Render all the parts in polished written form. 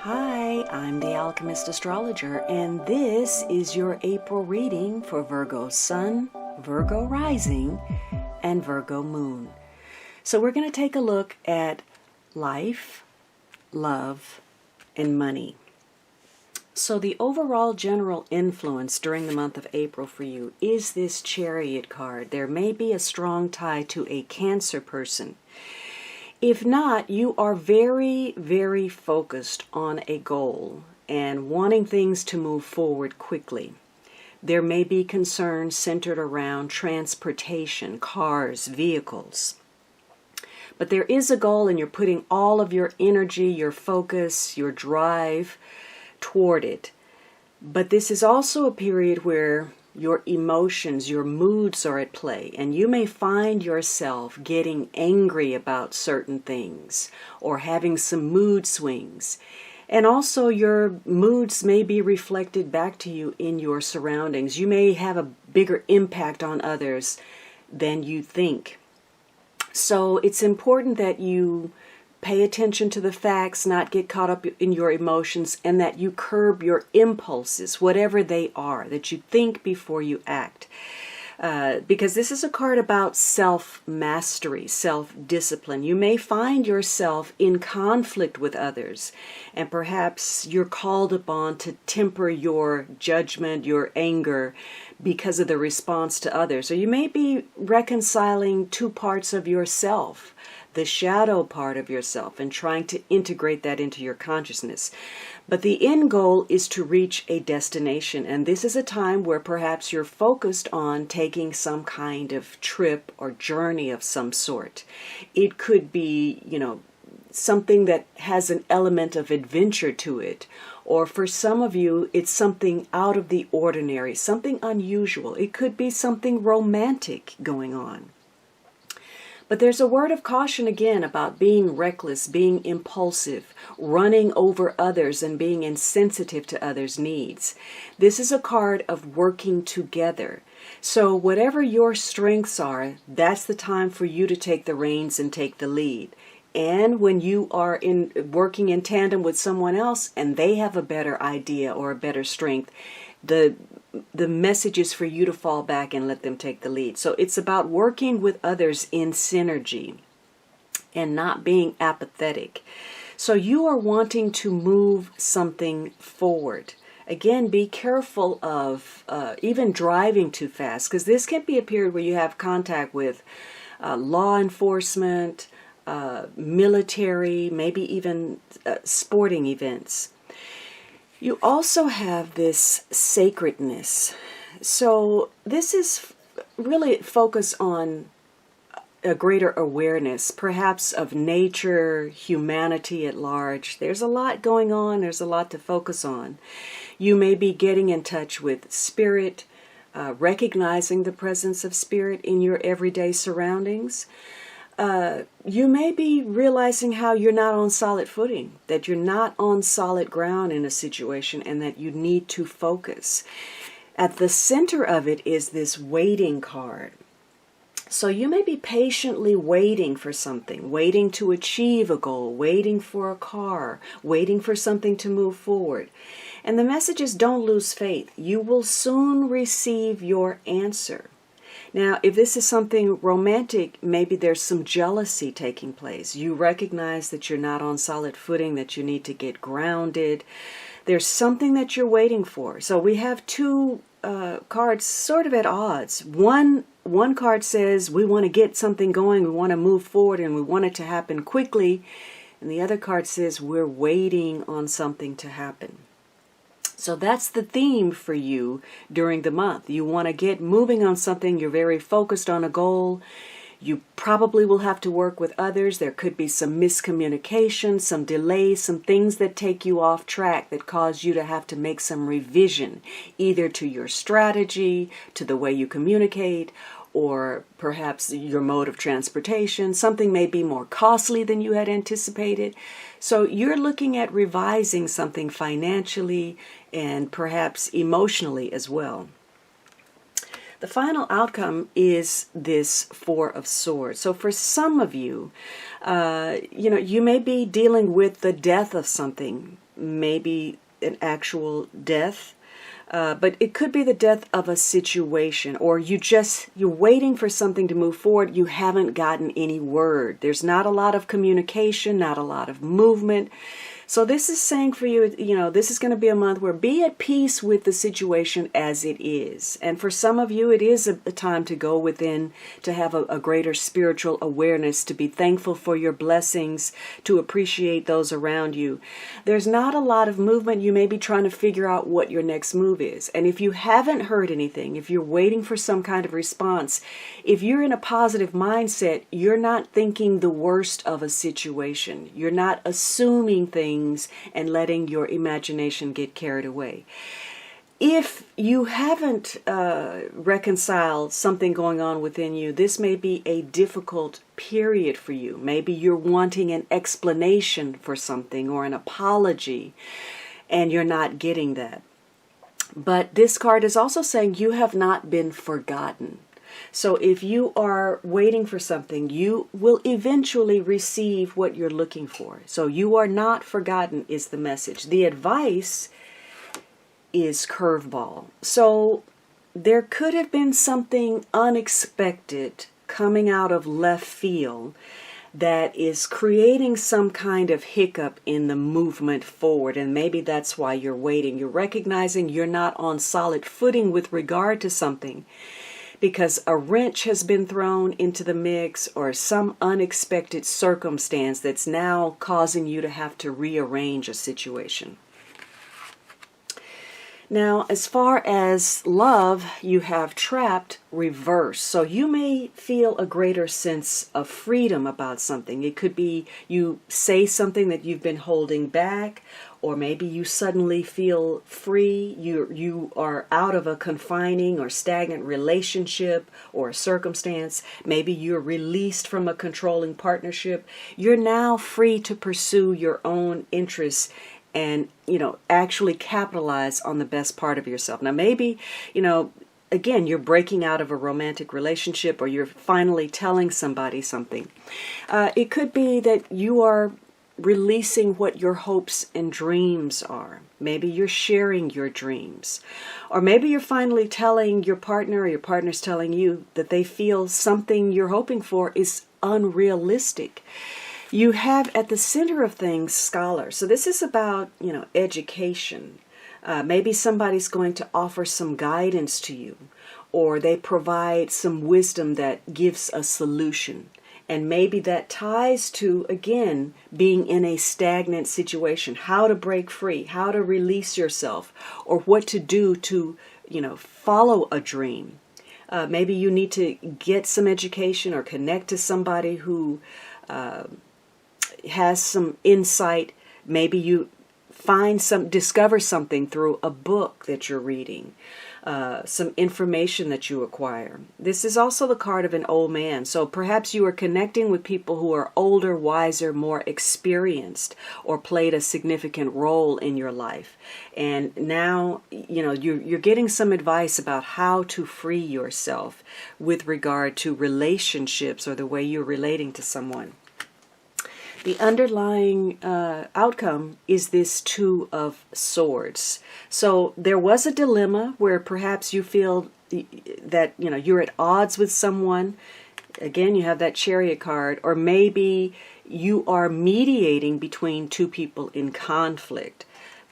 Hi, I'm the Alchemist Astrologer, and this is your April reading for Virgo Sun, Virgo Rising, and Virgo Moon. So we're going to take a look at life, love, and money. So the overall general influence during the month of April for you is this Chariot card. There may be a strong tie to a Cancer person. If not, you are very, very focused on a goal and wanting things to move forward quickly. There may be concerns centered around transportation, cars, vehicles. But there is a goal and you're putting all of your energy, your focus, your drive toward it. But this is also a period where your emotions, your moods are at play, and you may find yourself getting angry about certain things or having some mood swings. And also your moods may be reflected back to you in your surroundings. You may have a bigger impact on others than you think. So it's important that you pay attention to the facts, not get caught up in your emotions, and that you curb your impulses, whatever they are, that you think before you act. Because this is a card about self-mastery, self-discipline. You may find yourself in conflict with others, and perhaps you're called upon to temper your judgment, your anger, because of the response to others. Or you may be reconciling two parts of yourself, the shadow part of yourself, and trying to integrate that into your consciousness. But the end goal is to reach a destination, and this is a time where perhaps you're focused on taking some kind of trip or journey of some sort. It could be, something that has an element of adventure to it, or for some of you, it's something out of the ordinary, something unusual. It could be something romantic going on. But there's a word of caution again about being reckless, being impulsive, running over others, and being insensitive to others' needs. This is a card of working together. So whatever your strengths are, that's the time for you to take the reins and take the lead. And when you are working in tandem with someone else and they have a better idea or a better strength, the message is for you to fall back and let them take the lead. So it's about working with others in synergy and not being apathetic. So you are wanting to move something forward. Again, be careful of even driving too fast, because this can be a period where you have contact with law enforcement, military, maybe even sporting events. You also have this sacredness. So this is really focused on a greater awareness, perhaps of nature, humanity at large. There's a lot going on. There's a lot to focus on. You may be getting in touch with spirit, recognizing the presence of spirit in your everyday surroundings. You may be realizing how you're not on solid footing, that you're not on solid ground in a situation, and that you need to focus. At the center of it is this waiting card. So you may be patiently waiting for something, waiting to achieve a goal, waiting for a car, waiting for something to move forward. And the message is, don't lose faith. You will soon receive your answer. Now, if this is something romantic, maybe there's some jealousy taking place. You recognize that you're not on solid footing, that you need to get grounded. There's something that you're waiting for. So we have two cards sort of at odds. One card says we want to get something going, we want to move forward, and we want it to happen quickly. And the other card says we're waiting on something to happen. So that's the theme for you during the month. You want to get moving on something. You're very focused on a goal. You probably will have to work with others. There could be some miscommunication, some delays, some things that take you off track that cause you to have to make some revision, either to your strategy, to the way you communicate, or perhaps your mode of transportation. Something may be more costly than you had anticipated. So you're looking at revising something financially and perhaps emotionally as well. The final outcome is this Four of Swords. So for some of you, you may be dealing with the death of something. maybe an actual death. But it could be the death of a situation, or you're waiting for something to move forward. You haven't gotten any word. There's not a lot of communication, not a lot of movement. So this is saying for you, this is going to be a month where be at peace with the situation as it is. And for some of you, it is a time to go within, to have a greater spiritual awareness, to be thankful for your blessings, to appreciate those around you. There's not a lot of movement. You may be trying to figure out what your next move is. And if you haven't heard anything, if you're waiting for some kind of response, if you're in a positive mindset, you're not thinking the worst of a situation. You're not assuming things and letting your imagination get carried away. If you haven't reconciled something going on within you, this may be a difficult period for you. Maybe you're wanting an explanation for something or an apology, and you're not getting that. But this card is also saying you have not been forgotten. So if you are waiting for something, you will eventually receive what you're looking for. So you are not forgotten is the message. The advice is curveball. So there could have been something unexpected coming out of left field that is creating some kind of hiccup in the movement forward. And maybe that's why you're waiting. You're recognizing you're not on solid footing with regard to something, because a wrench has been thrown into the mix, or some unexpected circumstance that's now causing you to have to rearrange a situation. Now, as far as love, you have trapped reverse. So you may feel a greater sense of freedom about something. It could be you say something that you've been holding back, or maybe you suddenly feel free. You are out of a confining or stagnant relationship or a circumstance. Maybe you're released from a controlling partnership. You're now free to pursue your own interests and, actually capitalize on the best part of yourself. Now, maybe, again, you're breaking out of a romantic relationship, or you're finally telling somebody something. It could be that you are releasing what your hopes and dreams are. Maybe you're sharing your dreams. Or maybe you're finally telling your partner, or your partner's telling you that they feel something you're hoping for is unrealistic. You have at the center of things scholars. So this is about, education. Maybe somebody's going to offer some guidance to you, or they provide some wisdom that gives a solution. And maybe that ties to, again, being in a stagnant situation, how to break free, how to release yourself, or what to do to, follow a dream. Maybe you need to get some education or connect to somebody who has some insight. Maybe you discover something through a book that you're reading, some information that you acquire. This is also the card of an old man. So perhaps you are connecting with people who are older, wiser, more experienced, or played a significant role in your life. And now, you're getting some advice about how to free yourself with regard to relationships or the way you're relating to someone. The underlying outcome is this Two of Swords. So there was a dilemma where perhaps you feel that you're at odds with someone. Again, you have that Chariot card. Or maybe you are mediating between two people in conflict.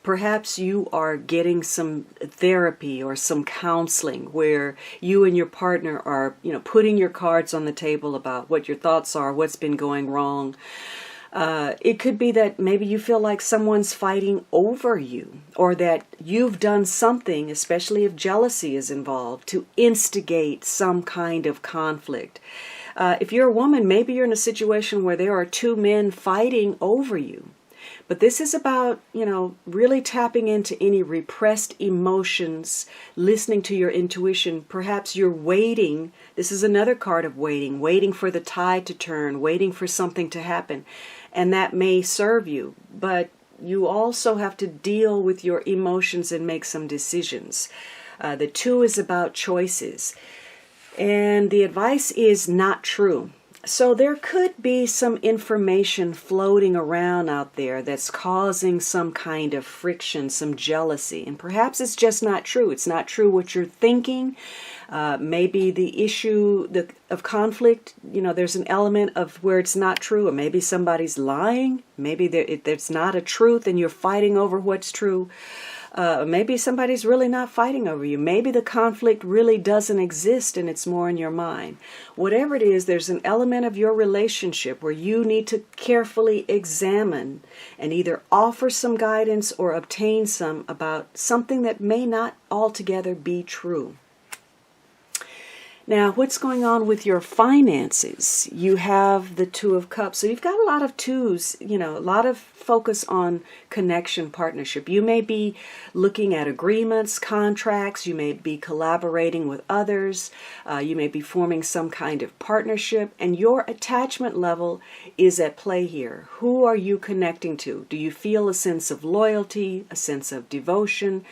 Perhaps you are getting some therapy or some counseling where you and your partner are, putting your cards on the table about what your thoughts are, what's been going wrong. It could be that maybe you feel like someone's fighting over you, or that you've done something, especially if jealousy is involved, to instigate some kind of conflict. If you're a woman, maybe you're in a situation where there are two men fighting over you. But this is about, really tapping into any repressed emotions, listening to your intuition. Perhaps you're waiting. This is another card of waiting for the tide to turn, waiting for something to happen. And that may serve you. But you also have to deal with your emotions and make some decisions. The Two is about choices. And the advice is not true. So there could be some information floating around out there that's causing some kind of friction, some jealousy, and perhaps it's just not true. It's not true what you're thinking. Maybe the issue of conflict, there's an element of where it's not true, or maybe somebody's lying. Maybe there's not a truth and you're fighting over what's true. Maybe somebody's really not fighting over you. Maybe the conflict really doesn't exist and it's more in your mind. Whatever it is, there's an element of your relationship where you need to carefully examine and either offer some guidance or obtain some about something that may not altogether be true. Now, what's going on with your finances? You have the Two of Cups. So you've got a lot of twos, a lot of focus on connection, partnership. You may be looking at agreements, contracts. You may be collaborating with others. You may be forming some kind of partnership. And your attachment level is at play here. Who are you connecting to? Do you feel a sense of loyalty, a sense of devotion?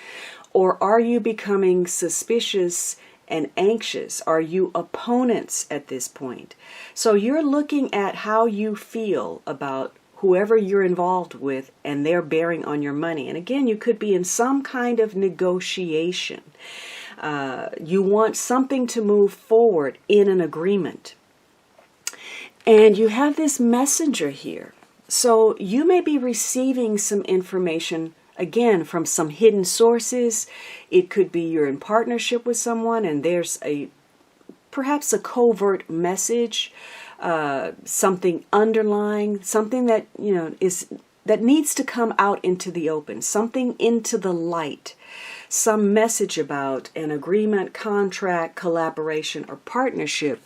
Or are you becoming suspicious and anxious? Are you opponents at this point? So you're looking at how you feel about whoever you're involved with and their bearing on your money. And again, you could be in some kind of negotiation. You want something to move forward in an agreement. And you have this messenger here. So you may be receiving some information again, from some hidden sources. It could be you're in partnership with someone and there's perhaps a covert message, something underlying, something that, that needs to come out into the open, something into the light, some message about an agreement, contract, collaboration, or partnership.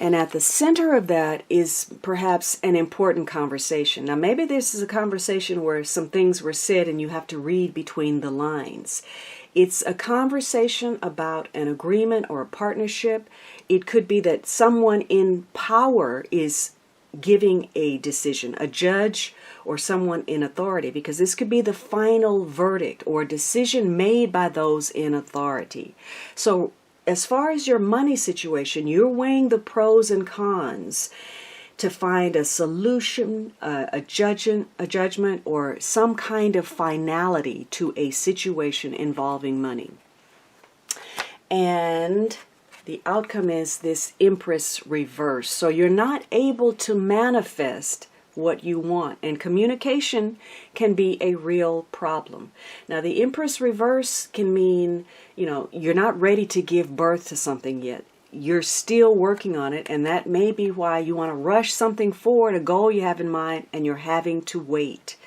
And at the center of that is perhaps an important conversation. Now, maybe this is a conversation where some things were said and you have to read between the lines. It's a conversation about an agreement or a partnership. It could be that someone in power is giving a decision, a judge or someone in authority, because this could be the final verdict or decision made by those in authority. So as far as your money situation, you're weighing the pros and cons to find a solution, a judgment, or some kind of finality to a situation involving money. And the outcome is this Empress reverse. So you're not able to manifest what you want, and communication can be a real problem. Now, the Empress reverse can mean, you're not ready to give birth to something yet. You're still working on it, and that may be why you want to rush something forward, a goal you have in mind, and you're having to wait.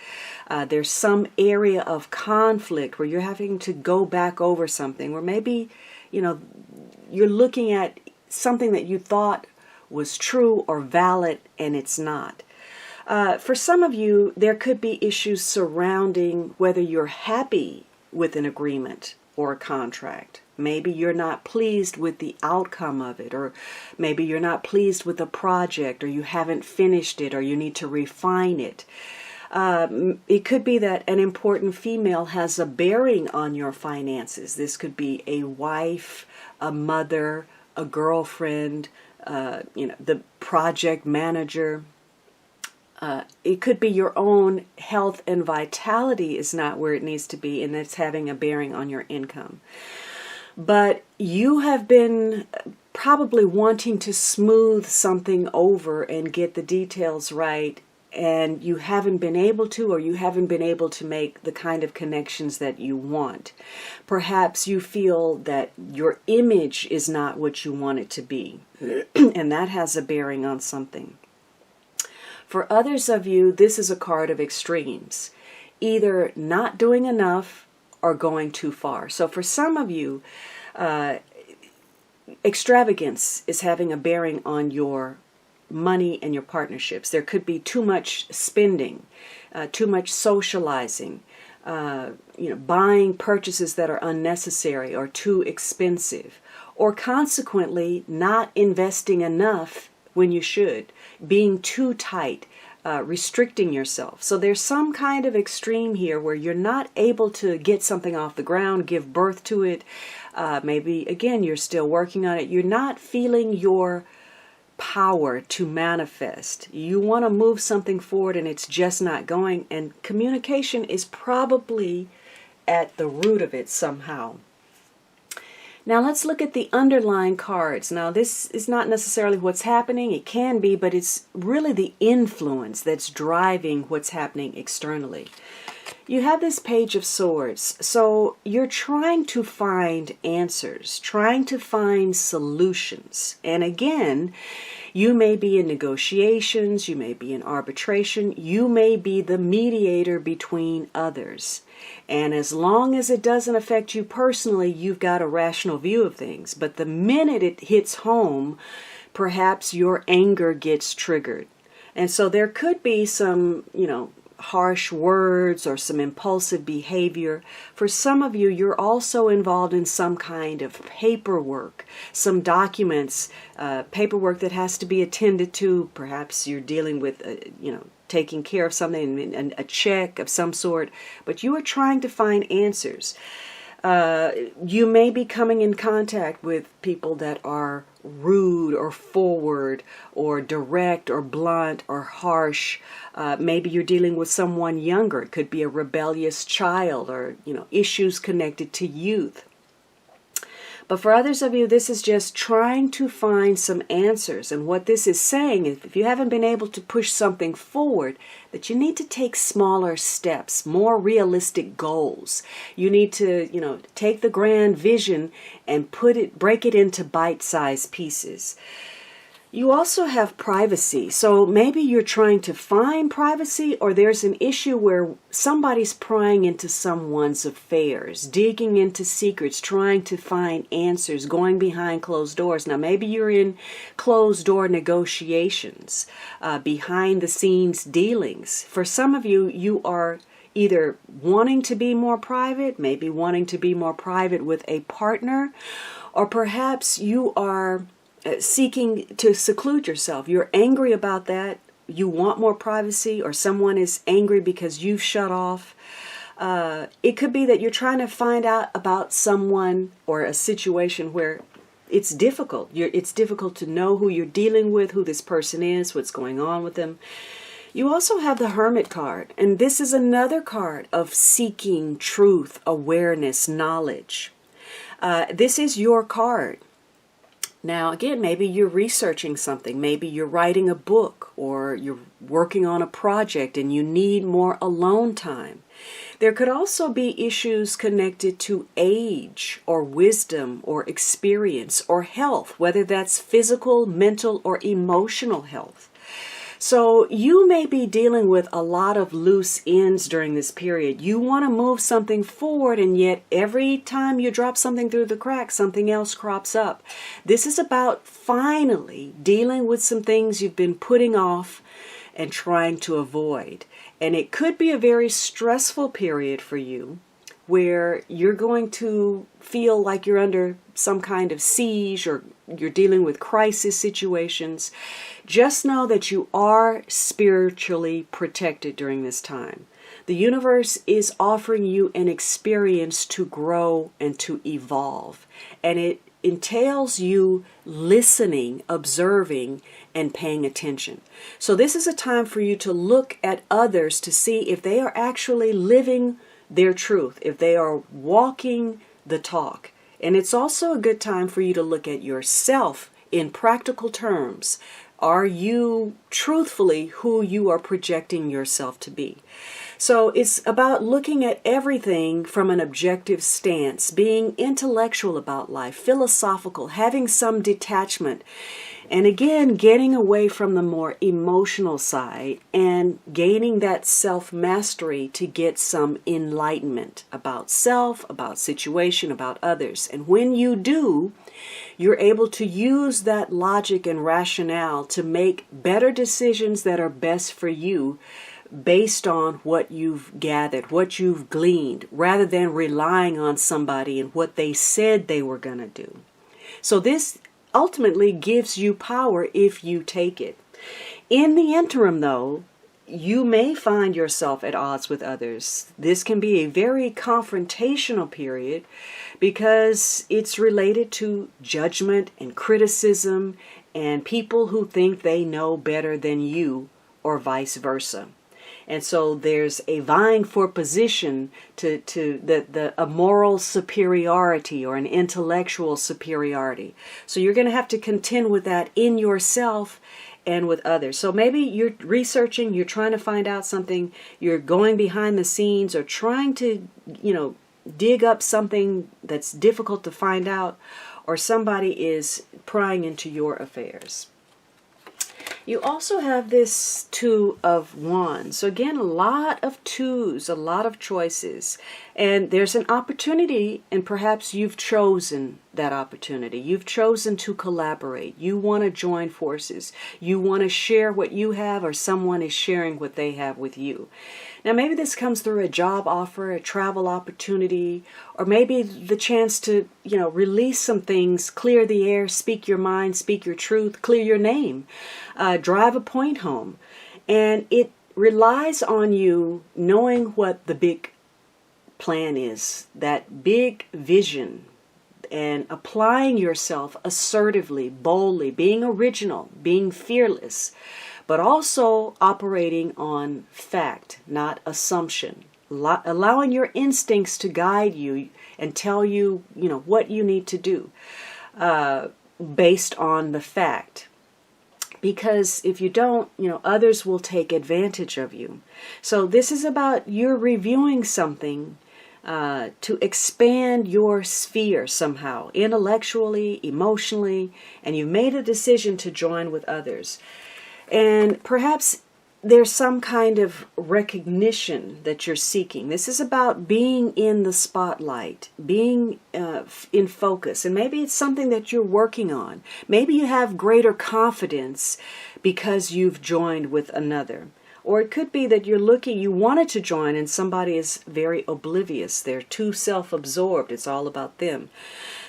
There's some area of conflict where you're having to go back over something, where maybe, you're looking at something that you thought was true or valid, and it's not. For some of you, there could be issues surrounding whether you're happy with an agreement or a contract. Maybe you're not pleased with the outcome of it, or maybe you're not pleased with a project, or you haven't finished it, or you need to refine it. It could be that an important female has a bearing on your finances. This could be a wife, a mother, a girlfriend, the project manager. It could be your own health and vitality is not where it needs to be, and it's having a bearing on your income. But you have been probably wanting to smooth something over and get the details right, and you haven't been able to, or you haven't been able to make the kind of connections that you want. Perhaps you feel that your image is not what you want it to be, and that has a bearing on something. For others of you, this is a card of extremes, either not doing enough or going too far. So for some of you, extravagance is having a bearing on your money and your partnerships. There could be too much spending, too much socializing, buying purchases that are unnecessary or too expensive, or consequently not investing enough when you should, being too tight, restricting yourself. So there's some kind of extreme here where you're not able to get something off the ground, give birth to it. Maybe, again, you're still working on it. You're not feeling your power to manifest. You want to move something forward and it's just not going, and communication is probably at the root of it somehow. Now let's look at the underlying cards. Now this is not necessarily what's happening. It can be, but it's really the influence that's driving what's happening externally. You have this Page of Swords. So you're trying to find answers, trying to find solutions. And again, you may be in negotiations, you may be in arbitration, you may be the mediator between others. And as long as it doesn't affect you personally, you've got a rational view of things. But the minute it hits home, perhaps your anger gets triggered. And so there could be some, harsh words or some impulsive behavior. For some of you, you're also involved in some kind of paperwork, some documents, paperwork that has to be attended to. Perhaps you're dealing with, taking care of something, a check of some sort, but you are trying to find answers. You may be coming in contact with people that are rude or forward or direct or blunt or harsh. Maybe you're dealing with someone younger. It could be a rebellious child or, issues connected to youth. But for others of you, this is just trying to find some answers. And what this is saying is, if you haven't been able to push something forward, that you need to take smaller steps, more realistic goals. You need to, take the grand vision and break it into bite-sized pieces. You also have privacy. So maybe you're trying to find privacy, or there's an issue where somebody's prying into someone's affairs, digging into secrets, trying to find answers, going behind closed doors. Now, maybe you're in closed door negotiations, behind the scenes dealings. For some of you, you are either wanting to be more private, maybe wanting to be more private with a partner, or perhaps you are seeking to seclude yourself. You're angry about that. You want more privacy, or someone is angry because you've shut off. It could be that you're trying to find out about someone or a situation where it's difficult. It's difficult to know who you're dealing with, who this person is, what's going on with them. You also have the Hermit card, and this is another card of seeking truth, awareness, knowledge. This is your card. Now, again, maybe you're researching something. Maybe you're writing a book, or you're working on a project and you need more alone time. There could also be issues connected to age or wisdom or experience or health, whether that's physical, mental, or emotional health. So you may be dealing with a lot of loose ends during this period. You want to move something forward, and yet every time you drop something through the cracks, something else crops up. This is about finally dealing with some things you've been putting off and trying to avoid. And it could be a very stressful period for you, where you're going to feel like you're under some kind of siege, or you're dealing with crisis situations. Just know that you are spiritually protected during this time. The universe is offering you an experience to grow and to evolve. And it entails you listening, observing, and paying attention. So this is a time for you to look at others to see if they are actually living their truth, if they are walking the talk. And it's also a good time for you to look at yourself in practical terms. Are you truthfully who you are projecting yourself to be? So it's about looking at everything from an objective stance, being intellectual about life, philosophical, having some detachment. And again, getting away from the more emotional side and gaining that self-mastery to get some enlightenment about self, about situation, about others. And when you do, you're able to use that logic and rationale to make better decisions that are best for you based on what you've gathered, what you've gleaned, rather than relying on somebody and what they said they were going to do. So this ultimately gives you power if you take it. In the interim, though, you may find yourself at odds with others. This can be a very confrontational period because it's related to judgment and criticism and people who think they know better than you, or vice versa. And so there's a vying for position to a moral superiority or an intellectual superiority. So you're going to have to contend with that in yourself and with others. So maybe you're researching, you're trying to find out something, you're going behind the scenes or trying to, dig up something that's difficult to find out, or somebody is prying into your affairs. You also have this Two of Wands. So again, a lot of twos, a lot of choices. And there's an opportunity, and perhaps you've chosen that opportunity. You've chosen to collaborate. You want to join forces. You want to share what you have, or someone is sharing what they have with you. Now, maybe this comes through a job offer, a travel opportunity, or maybe the chance to, release some things, clear the air, speak your mind, speak your truth, clear your name, drive a point home. And it relies on you knowing what the big plan is, that big vision, and applying yourself assertively, boldly, being original, being fearless, but also operating on fact, not assumption, allowing your instincts to guide you and tell you, what you need to do based on the fact. Because if you don't, others will take advantage of you. So this is about you're reviewing something to expand your sphere somehow, intellectually, emotionally, and you made a decision to join with others. And perhaps there's some kind of recognition that you're seeking. This is about being in the spotlight, being in focus. And maybe it's something that you're working on. Maybe you have greater confidence because you've joined with another. Or it could be that you wanted to join and somebody is very oblivious. They're too self-absorbed. It's all about them.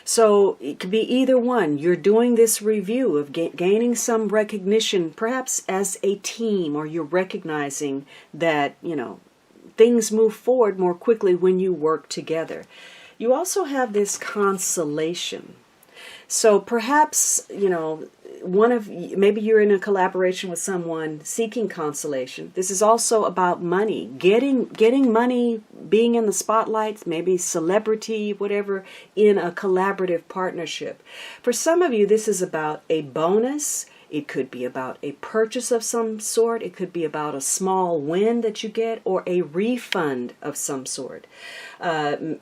So it could be either one. You're doing this review of gaining some recognition, perhaps as a team, or you're recognizing that, things move forward more quickly when you work together. You also have this consolation. So perhaps, maybe you're in a collaboration with someone seeking consolation. This is also about money, getting money, being in the spotlight, maybe celebrity, whatever, in a collaborative partnership. For some of you, this is about a bonus. It could be about a purchase of some sort. It could be about a small win that you get, or a refund of some sort.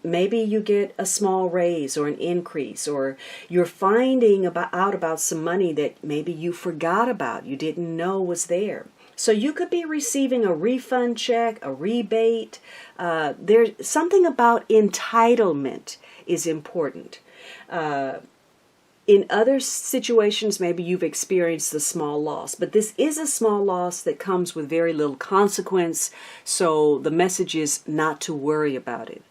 Maybe you get a small raise or an increase, or you're finding out about some money that maybe you forgot about, you didn't know was there. So you could be receiving a refund check, a rebate. There's something about entitlement is important. In other situations, maybe you've experienced a small loss, but this is a small loss that comes with very little consequence, so the message is not to worry about it.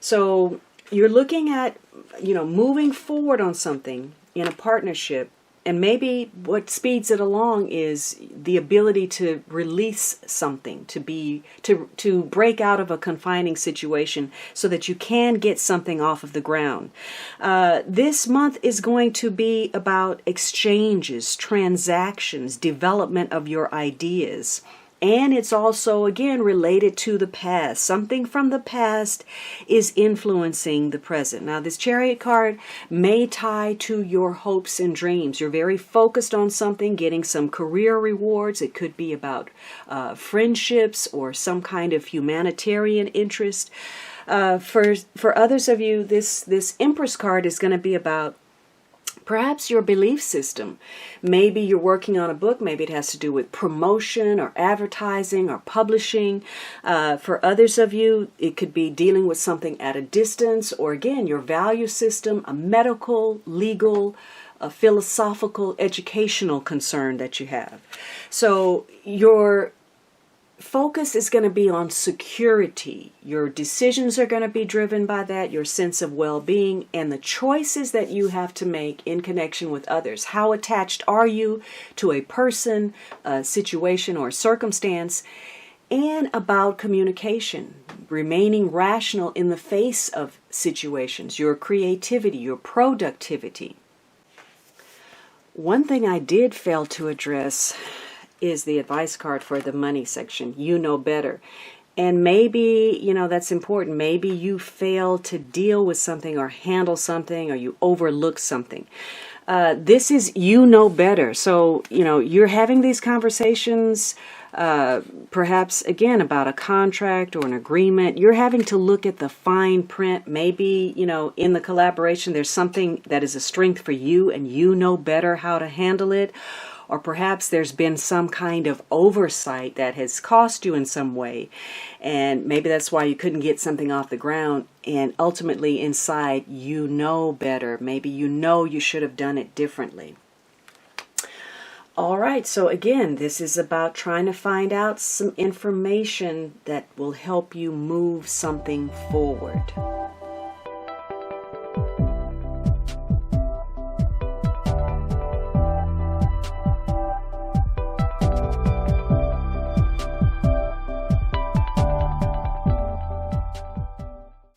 So you're looking at, moving forward on something in a partnership, and maybe what speeds it along is the ability to release something, to break out of a confining situation so that you can get something off of the ground. This month is going to be about exchanges, transactions, development of your ideas. And it's also, again, related to the past. Something from the past is influencing the present. Now, this Chariot card may tie to your hopes and dreams. You're very focused on something, getting some career rewards. It could be about friendships or some kind of humanitarian interest. For others of you, this Empress card is going to be about perhaps your belief system. Maybe you're working on a book. Maybe it has to do with promotion or advertising or publishing. For others of you, it could be dealing with something at a distance, or again, your value system, a medical, legal, a philosophical, educational concern that you have. So your focus is going to be on security. Your decisions are going to be driven by that, your sense of well-being, and the choices that you have to make in connection with others. How attached are you to a person, a situation, or a circumstance? And about communication, remaining rational in the face of situations, your creativity, your productivity. One thing I did fail to address is the advice card for the money section. You know better. And maybe, you know, that's important. Maybe you fail to deal with something or handle something, or you overlook something. This is you know better. So, you know, you're having these conversations, perhaps again about a contract or an agreement. You're having to look at the fine print. Maybe, you know, in the collaboration, there's something that is a strength for you and you know better how to handle it. Or perhaps there's been some kind of oversight that has cost you in some way. And maybe that's why you couldn't get something off the ground. And ultimately inside, you know better. Maybe you know you should have done it differently. All right, so again, this is about trying to find out some information that will help you move something forward.